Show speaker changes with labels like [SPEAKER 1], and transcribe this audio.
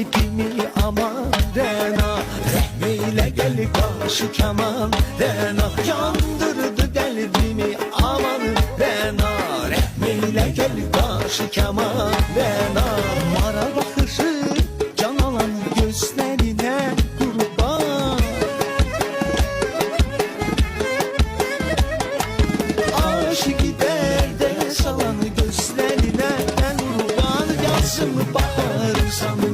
[SPEAKER 1] kalbimi aman Rena, Rehmeyle gel karşı keman Rena, yandırdı kalbimi aman Rena, Rehmeyle gel karşı keman Rena. Mara bakışı can alan gözlerine kurban, aşık gider de salan gözlerine kurban. Yazım bahar sanır